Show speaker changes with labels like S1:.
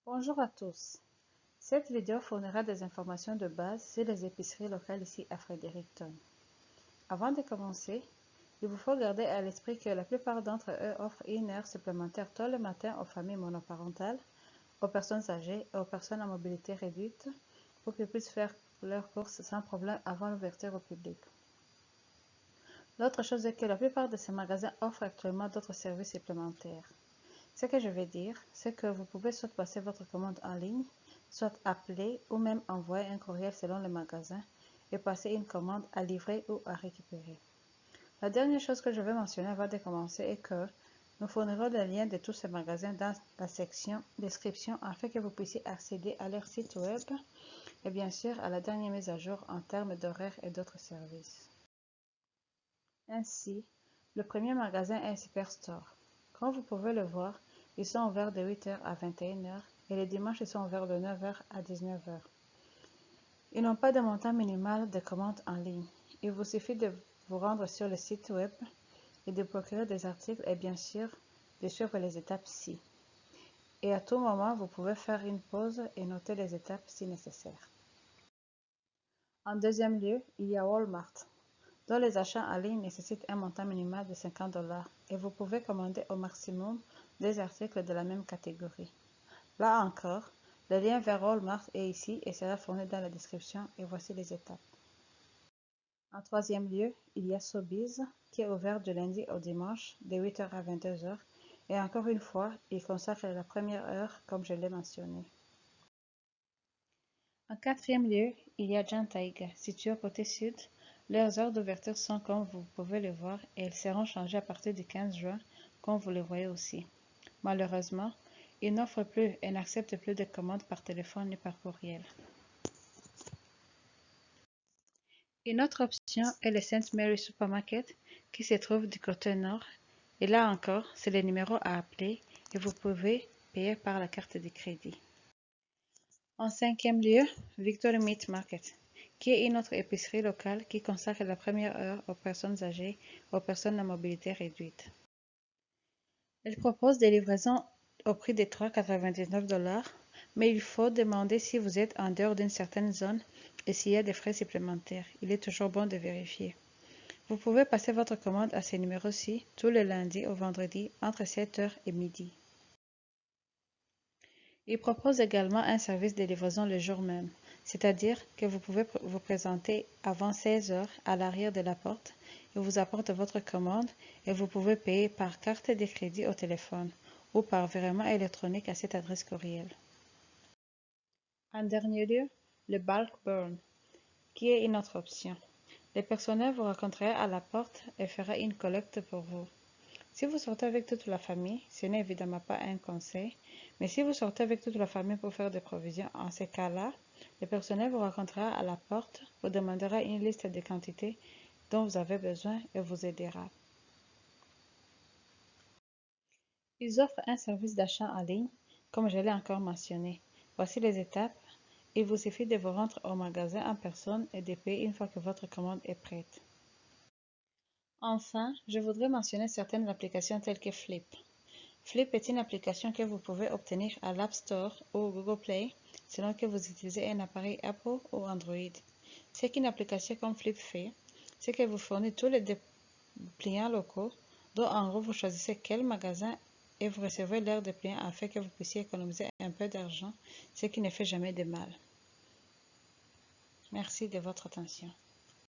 S1: Bonjour à tous. Cette vidéo fournira des informations de base sur les épiceries locales ici à Fredericton. Avant de commencer, il vous faut garder à l'esprit que la plupart d'entre eux offrent une heure supplémentaire tôt le matin aux familles monoparentales, aux personnes âgées et aux personnes à mobilité réduite pour qu'ils puissent faire leurs courses sans problème avant l'ouverture au public. L'autre chose est que la plupart de ces magasins offrent actuellement d'autres services supplémentaires. Ce que je vais dire, c'est que vous pouvez soit passer votre commande en ligne, soit appeler ou même envoyer un courriel selon le magasin et passer une commande à livrer ou à récupérer. La dernière chose que je vais mentionner avant de commencer est que nous fournirons les liens de tous ces magasins dans la section description afin que vous puissiez accéder à leur site web et bien sûr à la dernière mise à jour en termes d'horaires et d'autres services. Ainsi, le premier magasin est Superstore. Comme vous pouvez le voir, ils sont ouverts de 8h à 21h et les dimanches ils sont ouverts de 9h à 19h. Ils n'ont pas de montant minimal de commande en ligne. Il vous suffit de vous rendre sur le site web et de procurer des articles et bien sûr de suivre les étapes ci. Et à tout moment, vous pouvez faire une pause et noter les étapes si nécessaire. En deuxième lieu, il y a Walmart, dont les achats en ligne nécessitent un montant minimal de 50 $ et vous pouvez commander au maximum des articles de la même catégorie. Là encore, le lien vers Walmart est ici et sera fourni dans la description et voici les étapes. En troisième lieu, il y a Sobeys qui est ouvert du lundi au dimanche de 8h à 22h et encore une fois, il consacre la première heure comme je l'ai mentionné. En quatrième lieu, il y a John Taiga, situé au côté sud. Leurs heures d'ouverture sont comme vous pouvez le voir et elles seront changées à partir du 15 juin, comme vous le voyez aussi. Malheureusement, ils n'offrent plus et n'acceptent plus de commandes par téléphone ni par courriel. Une autre option est le St. Mary Supermarket qui se trouve du côté nord. Et là encore, c'est le numéro à appeler et vous pouvez payer par la carte de crédit. En cinquième lieu, Victory Meat Market, qui est une autre épicerie locale qui consacre la première heure aux personnes âgées et aux personnes à mobilité réduite. Elle propose des livraisons au prix de 3,99 $, mais il faut demander si vous êtes en dehors d'une certaine zone et s'il y a des frais supplémentaires. Il est toujours bon de vérifier. Vous pouvez passer votre commande à ces numéros-ci tous les lundis au vendredi entre 7h et midi. Il propose également un service de livraison le jour même, c'est-à-dire que vous pouvez vous présenter avant 16h à l'arrière de la porte et vous apporte votre commande et vous pouvez payer par carte de crédit au téléphone ou par virement électronique à cette adresse courriel. En dernier lieu, le Bulk Burn, qui est une autre option. Le personnel vous rencontrera à la porte et fera une collecte pour vous. Si vous sortez avec toute la famille, ce n'est évidemment pas un conseil, mais si vous sortez avec toute la famille pour faire des provisions, en ces cas-là, le personnel vous rencontrera à la porte, vous demandera une liste des quantités dont vous avez besoin et vous aidera. Ils offrent un service d'achat en ligne, comme je l'ai encore mentionné. Voici les étapes. Il vous suffit de vous rendre au magasin en personne et de payer une fois que votre commande est prête. Enfin, je voudrais mentionner certaines applications telles que Flip. Flip est une application que vous pouvez obtenir à l'App Store ou Google Play selon que vous utilisez un appareil Apple ou Android. Ce qu'une application comme Flip fait, c'est qu'elle vous fournit tous les dépliants locaux, dont en gros vous choisissez quel magasin et vous recevez leur dépliant afin que vous puissiez économiser un peu d'argent, ce qui ne fait jamais de mal. Merci de votre attention.